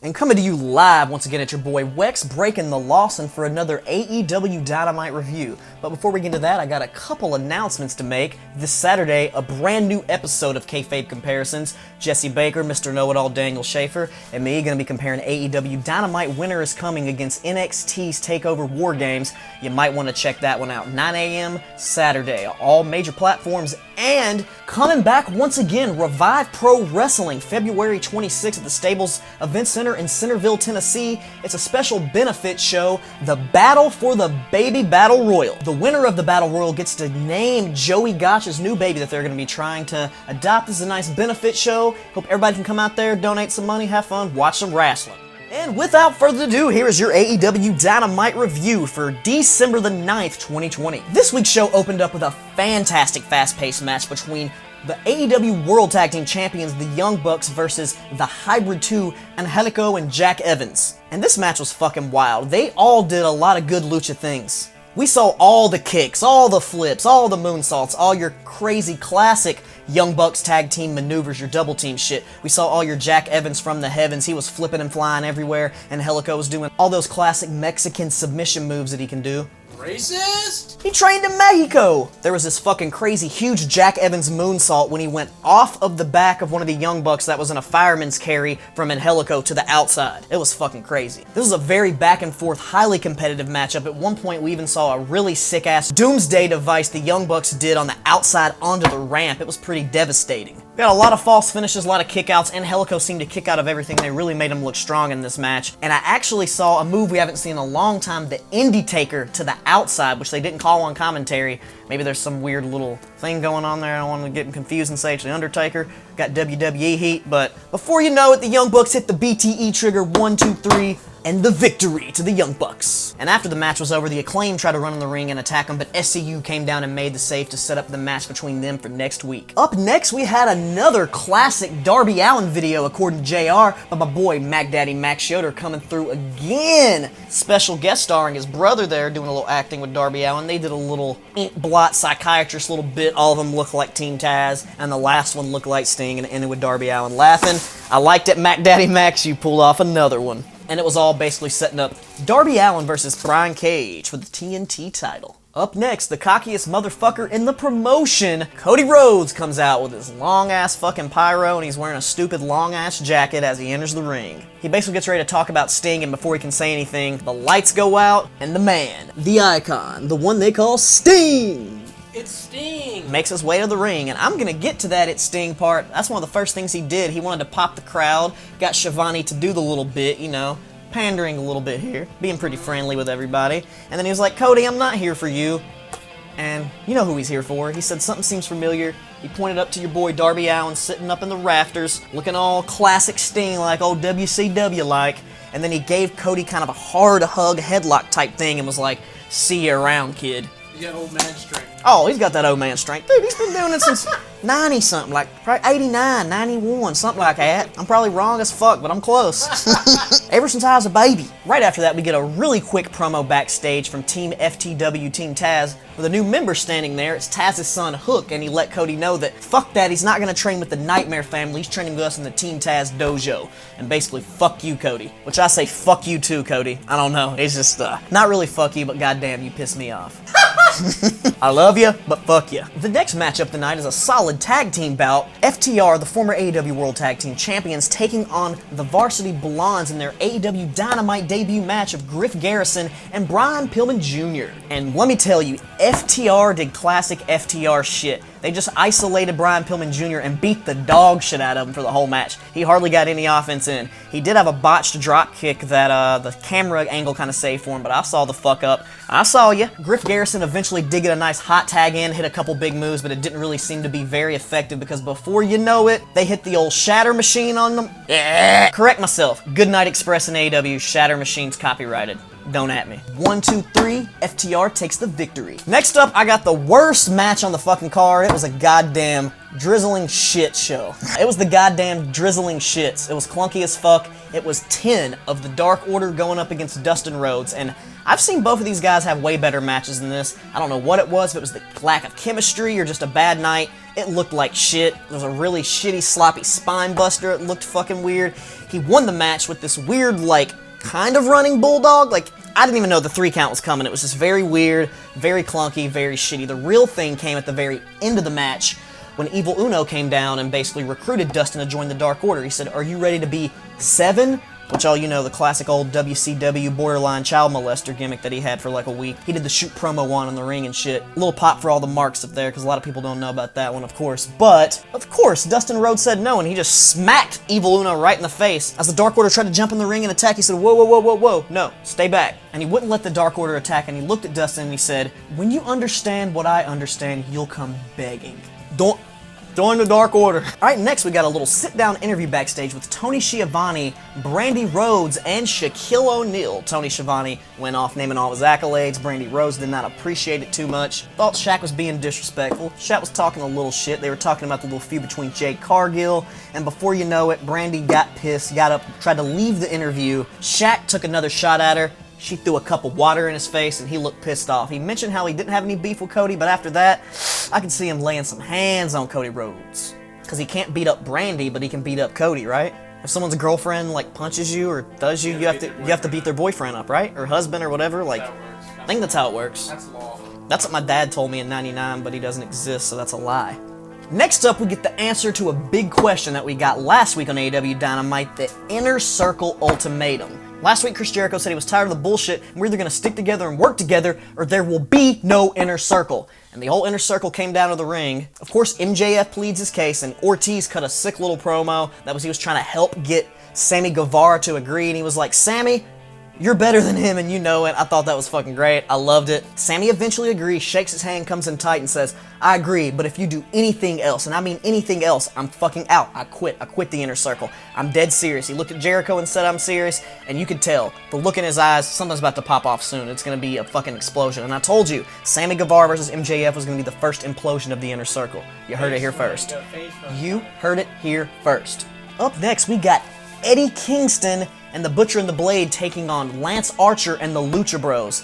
And coming to you live once again, it's your boy Wex breaking the Lawson for another AEW Dynamite review. But before we get into that, I got a couple announcements to make. This Saturday, a brand new episode of Kayfabe Comparisons. Jesse Baker, Mr. Know-It-All Daniel Schaefer, and me going to be comparing AEW Dynamite Winter is Coming against NXT's TakeOver War Games. You might want to check that one out. 9 a.m. Saturday, all major platforms. And coming back once again, Revive Pro Wrestling, February 26th at the Stables Event Center in Centerville, Tennessee. It's a special benefit show, the Battle for the Baby Battle Royal. The winner of the Battle Royal gets to name Joey Gotch's new baby that they're going to be trying to adopt. This is a nice benefit show. Hope everybody can come out there, donate some money, have fun, watch some wrestling. And without further ado, here is your AEW Dynamite review for December the 9th, 2020. This week's show opened up with a fantastic fast-paced match between the AEW World Tag Team Champions, the Young Bucks, versus the Hybrid 2, Angelico and Jack Evans. And this match was fucking wild. They all did a lot of good lucha things. We saw all the kicks, all the flips, all the moonsaults, all your crazy classic Young Bucks tag team maneuvers, your double team shit. We saw all your Jack Evans from the heavens. He was flipping and flying everywhere, and Angelico was doing all those classic Mexican submission moves that he can do. Racist? He trained in Mexico! There was this fucking crazy huge Jack Evans moonsault when he went off of the back of one of the Young Bucks that was in a fireman's carry from Angelico to the outside. It was fucking crazy. This was a very back and forth, highly competitive matchup. At one point we even saw a really sick ass doomsday device the Young Bucks did on the outside onto the ramp. It was pretty devastating. We got a lot of false finishes, a lot of kickouts, and Angelico seemed to kick out of everything. They really made him look strong in this match. And I actually saw a move we haven't seen in a long time, the Indie Taker to the outside, which they didn't call on commentary. Maybe there's some weird little thing going on there. I don't want to get confused and say it's the Undertaker. Got WWE heat, but before you know it, the Young Bucks hit the BTE trigger, 1, 2, 3, and the victory to the Young Bucks. And after the match was over, the Acclaim tried to run in the ring and attack them, but SCU came down and made the save to set up the match between them for next week. Up next, we had another classic Darby Allin video, according to JR, by my boy Mac Daddy Max Schroeder coming through again. Special guest starring his brother there, doing a little acting with Darby Allin. They did a little ink blot psychiatrist little bit. All of them look like Team Taz, and the last one looked like Sting, and it ended with Darby Allin laughing. I liked it, Mac Daddy Max, you pulled off another one. And it was all basically setting up Darby Allin versus Brian Cage for the TNT title. Up next, the cockiest motherfucker in the promotion, Cody Rhodes, comes out with his long-ass fucking pyro, and he's wearing a stupid long-ass jacket as he enters the ring. He basically gets ready to talk about Sting, and before he can say anything, the lights go out, and the man, the icon, the one they call Sting, It's Sting! makes his way to the ring, and I'm gonna get to that It's Sting part. That's one of the first things he did. He wanted to pop the crowd, got Shivani to do the little bit, you know, pandering a little bit here, being pretty friendly with everybody. And then he was like, Cody, I'm not here for you. And you know who he's here for. He said, something seems familiar. He pointed up to your boy Darby Allin sitting up in the rafters, looking all classic Sting like old WCW like. And then he gave Cody kind of a hard hug headlock type thing and was like, see you around, kid. You got old man strength. Oh, he's got that old man strength. Dude, he's been doing it since 90-something, like probably 89, 91, something like that. I'm probably wrong as fuck, but I'm close. Ever since I was a baby. Right after that, we get a really quick promo backstage from Team FTW, Team Taz, with a new member standing there. It's Taz's son, Hook, and he let Cody know that, fuck that, he's not going to train with the Nightmare family, he's training with us in the Team Taz dojo. And basically, fuck you, Cody. Which I say, fuck you too, Cody. I don't know, it's just, not really fuck you, but goddamn, you piss me off. I love you, but fuck you. The next matchup tonight is a solid tag team bout. FTR, the former AEW World Tag Team Champions, taking on the Varsity Blondes in their AEW Dynamite debut match of Griff Garrison and Brian Pillman Jr. And let me tell you, FTR did classic FTR shit. They just isolated Brian Pillman Jr. and beat the dog shit out of him for the whole match. He hardly got any offense in. He did have a botched drop kick that the camera angle kind of saved for him, but I saw the fuck up. I saw ya. Griff Garrison eventually did get a nice hot tag in, hit a couple big moves, but it didn't really seem to be very effective because before you know it, they hit the old Shatter Machine on them. Yeah. Correct myself. Goodnight Express and AEW, Shatter Machine's copyrighted. Don't at me. 1, 2, 3, FTR takes the victory. Next up, I got the worst match on the fucking card. It was a goddamn drizzling shit show. It was the goddamn drizzling shits. It was clunky as fuck. It was 10 of the Dark Order going up against Dustin Rhodes, and I've seen both of these guys have way better matches than this. I don't know what it was, if it was the lack of chemistry or just a bad night. It looked like shit. There was a really shitty, sloppy spine buster. It looked fucking weird. He won the match with this weird, like, kind of running bulldog. Like, I didn't even know the 3 count was coming. It was just very weird, very clunky, very shitty. The real thing came at the very end of the match when Evil Uno came down and basically recruited Dustin to join the Dark Order. He said, "Are you ready to be 7? Which all you know, the classic old WCW borderline child molester gimmick that he had for like a week. He did the shoot promo on in the ring and shit. A little pop for all the marks up there, because a lot of people don't know about that one, of course. But, of course, Dustin Rhodes said no, and he just smacked Evil Uno right in the face. As the Dark Order tried to jump in the ring and attack, he said, "Whoa, whoa, whoa, whoa, whoa, no, stay back." And he wouldn't let the Dark Order attack, and he looked at Dustin and he said, "When you understand what I understand, you'll come begging. Don't join the Dark Order." Alright, next we got a little sit-down interview backstage with Tony Schiavone, Brandy Rhodes, and Shaquille O'Neal. Tony Schiavone went off naming all his accolades. Brandy Rhodes did not appreciate it too much. Thought Shaq was being disrespectful. Shaq was talking a little shit. They were talking about the little feud between Jade Cargill, and before you know it, Brandy got pissed, got up, tried to leave the interview. Shaq took another shot at her. She threw a cup of water in his face, and he looked pissed off. He mentioned how he didn't have any beef with Cody, but after that, I could see him laying some hands on Cody Rhodes. Because he can't beat up Brandy, but he can beat up Cody, right? If someone's girlfriend, like, punches you or does you, you have to beat their boyfriend up, right? Or husband or whatever, like, I think that's how it works. That's law. That's what my dad told me in '99, but he doesn't exist, so that's a lie. Next up, we get the answer to a big question that we got last week on AEW Dynamite, the Inner Circle Ultimatum. Last week, Chris Jericho said he was tired of the bullshit, and we're either going to stick together and work together, or there will be no Inner Circle. And the whole Inner Circle came down to the ring. Of course, MJF pleads his case, and Ortiz cut a sick little promo. That was he was trying to help get Sammy Guevara to agree, and he was like, "Sammy, you're better than him, and you know it." I thought that was fucking great. I loved it. Sammy eventually agrees, shakes his hand, comes in tight, and says, "I agree, but if you do anything else, and I mean anything else, I'm fucking out. I quit. I quit the Inner Circle. I'm dead serious." He looked at Jericho and said, "I'm serious," and you could tell, the look in his eyes, something's about to pop off soon. It's gonna be a fucking explosion. And I told you, Sammy Guevara versus MJF was gonna be the first implosion of the Inner Circle. You heard it here first. You heard it here first. Up next, we got Eddie Kingston and the Butcher and the Blade taking on Lance Archer and the Lucha Bros.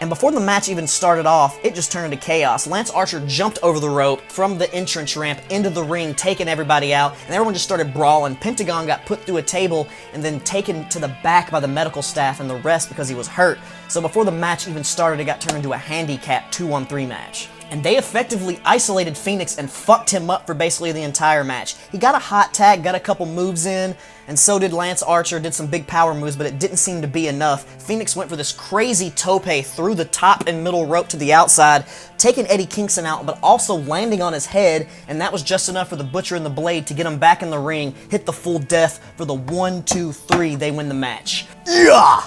And before the match even started off, it just turned into chaos. Lance Archer jumped over the rope from the entrance ramp into the ring, taking everybody out, and everyone just started brawling. Pentagon got put through a table and then taken to the back by the medical staff and the rest because he was hurt. So before the match even started, it got turned into a handicap 2-on-3 match. And they effectively isolated Phoenix and fucked him up for basically the entire match. He got a hot tag, got a couple moves in, and so did Lance Archer, did some big power moves, but it didn't seem to be enough. Phoenix went for this crazy tope through the top and middle rope to the outside, taking Eddie Kingston out, but also landing on his head, and that was just enough for the Butcher and the Blade to get him back in the ring, hit the full death for the 1-2-3, they win the match. Yeah!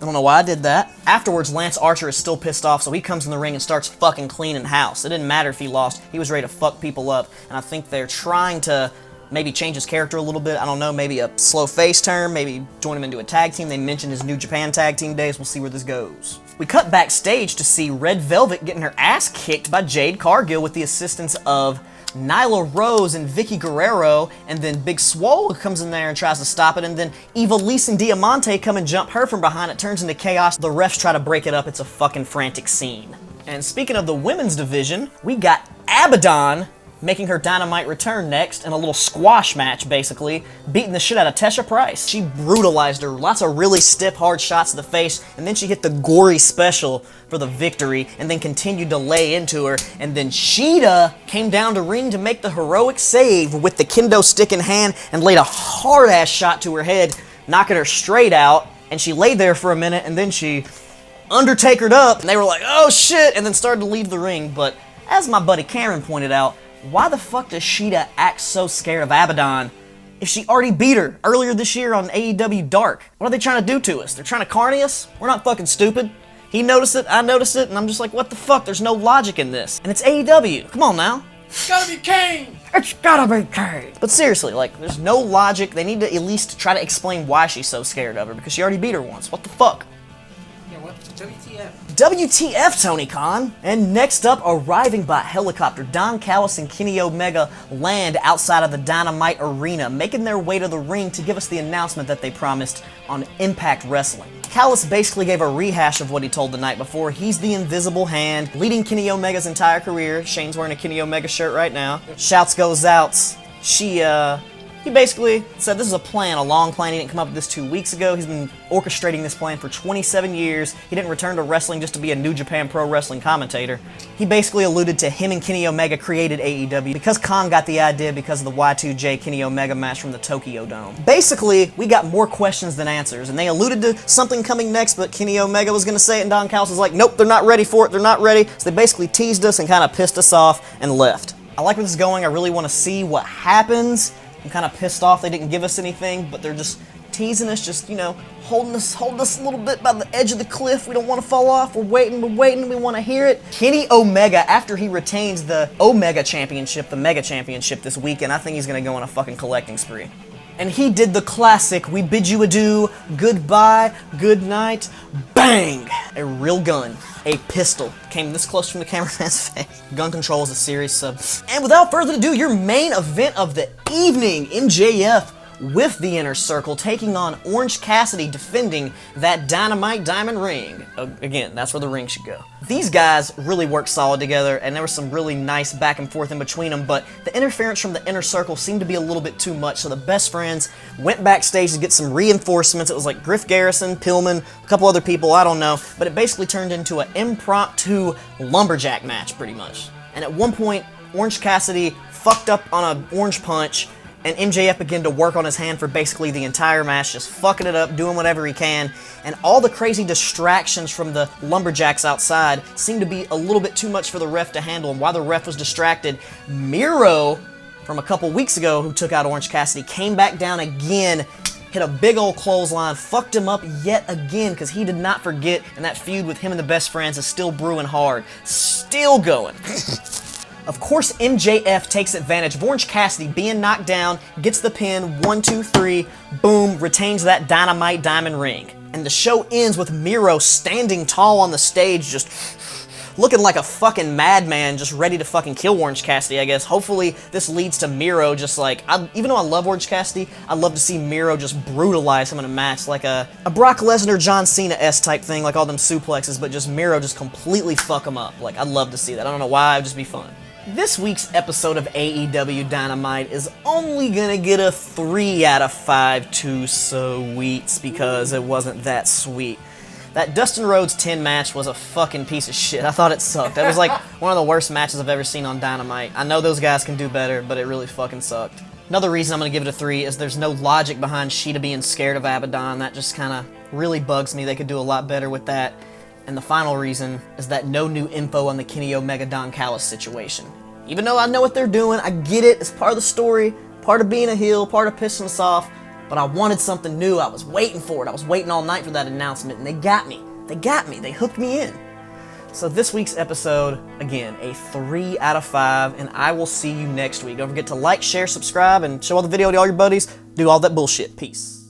I don't know why I did that. Afterwards, Lance Archer is still pissed off, so he comes in the ring and starts fucking cleaning house. It didn't matter if he lost. He was ready to fuck people up, and I think they're trying to maybe change his character a little bit. I don't know, maybe a slow face turn, maybe join him into a tag team. They mentioned his New Japan tag team days. We'll see where this goes. We cut backstage to see Red Velvet getting her ass kicked by Jade Cargill with the assistance of Nyla Rose and Vicky Guerrero, and then Big Swole comes in there and tries to stop it, and then Ivelisse and Diamante come and jump her from behind. It turns into chaos. The refs try to break it up. It's a fucking frantic scene. And speaking of the women's division, we got Abadon making her Dynamite return next in a little squash match, basically, beating the shit out of Tesha Price. She brutalized her, lots of really stiff, hard shots to the face, and then she hit the gory special for the victory, and then continued to lay into her, and then Shida came down to ring to make the heroic save with the kendo stick in hand, and laid a hard-ass shot to her head, knocking her straight out, and she laid there for a minute, and then she Undertakered up, and they were like, "Oh shit," and then started to leave the ring. But as my buddy Cameron pointed out, why the fuck does Shida act so scared of Abadon if she already beat her earlier this year on AEW Dark? What are they trying to do to us? They're trying to carny us? We're not fucking stupid. He noticed it, I noticed it, and I'm just like, what the fuck? There's no logic in this. And it's AEW. Come on now. It's gotta be Kane! It's gotta be Kane. But seriously, like, there's no logic. They need to at least try to explain why she's so scared of her, because she already beat her once. What the fuck? Yeah, what the WTF. WTF, Tony Khan! And next up, arriving by helicopter, Don Callis and Kenny Omega land outside of the Dynamite arena, making their way to the ring to give us the announcement that they promised on Impact Wrestling. Callis basically gave a rehash of what he told the night before. He's the invisible hand, leading Kenny Omega's entire career. Shane's wearing a Kenny Omega shirt right now. Shouts goes out. He basically said this is a plan, a long plan. He didn't come up with this 2 weeks ago. He's been orchestrating this plan for 27 years. He didn't return to wrestling just to be a New Japan Pro Wrestling commentator. He basically alluded to him and Kenny Omega created AEW because Khan got the idea because of the Y2J Kenny Omega match from the Tokyo Dome. Basically, we got more questions than answers, and they alluded to something coming next, but Kenny Omega was going to say it, and Don Callis was like, nope, they're not ready for it, they're not ready. So they basically teased us and kind of pissed us off and left. I like where this is going. I really want to see what happens. I'm kind of pissed off they didn't give us anything, but they're just teasing us, just, you know, holding us a little bit by the edge of the cliff. We don't want to fall off. We're waiting, we want to hear it. Kenny Omega, after he retains the Omega Championship, the Mega Championship this weekend, I think he's going to go on a fucking collecting spree. And he did the classic, we bid you adieu, goodbye, good night, bang! A real gun, a pistol, came this close from the cameraman's face. Gun control is a serious sub. And without further ado, your main event of the evening, MJF with the Inner Circle taking on Orange Cassidy, defending that Dynamite Diamond ring. Again, that's where the ring should go. These guys really worked solid together, and there was some really nice back and forth in between them, but the interference from the Inner Circle seemed to be a little bit too much, so the Best Friends went backstage to get some reinforcements. It was like Griff Garrison, Pillman, a couple other people, I don't know, but it basically turned into an impromptu lumberjack match, pretty much. And at one point, Orange Cassidy fucked up on an orange punch, and MJF began to work on his hand for basically the entire match, just fucking it up, doing whatever he can, and all the crazy distractions from the lumberjacks outside seemed to be a little bit too much for the ref to handle, and while the ref was distracted, Miro, from a couple weeks ago, who took out Orange Cassidy, came back down again, hit a big old clothesline, fucked him up yet again, because he did not forget, and that feud with him and the Best Friends is still brewing hard, still going. Of course, MJF takes advantage of Orange Cassidy being knocked down, gets the pin, 1, 2, 3, boom, retains that Dynamite Diamond ring. And the show ends with Miro standing tall on the stage, just looking like a fucking madman, just ready to fucking kill Orange Cassidy, I guess. Hopefully, this leads to Miro just like, even though I love Orange Cassidy, I'd love to see Miro just brutalize him in a match, like a Brock Lesnar, John Cena-esque type thing, like all them suplexes, but just Miro just completely fuck him up. Like, I'd love to see that. I don't know why, it'd just be fun. This week's episode of AEW Dynamite is only gonna get a 3 out of 5 2-so-weets because it wasn't that sweet. That Dustin Rhodes 10 match was a fucking piece of shit. I thought it sucked. That was like one of the worst matches I've ever seen on Dynamite. I know those guys can do better, but it really fucking sucked. Another reason I'm gonna give it a 3 is there's no logic behind Shida being scared of Abadon. That just kinda really bugs me. They could do a lot better with that. And the final reason is that no new info on the Kenny Omega Don Callis situation. Even though I know what they're doing, I get it, it's part of the story, part of being a heel, part of pissing us off, but I wanted something new. I was waiting for it. I was waiting all night for that announcement, and they got me. They got me. They hooked me in. So this week's episode, again, a 3 out of 5, and I will see you next week. Don't forget to like, share, subscribe, and show all the video to all your buddies. Do all that bullshit. Peace.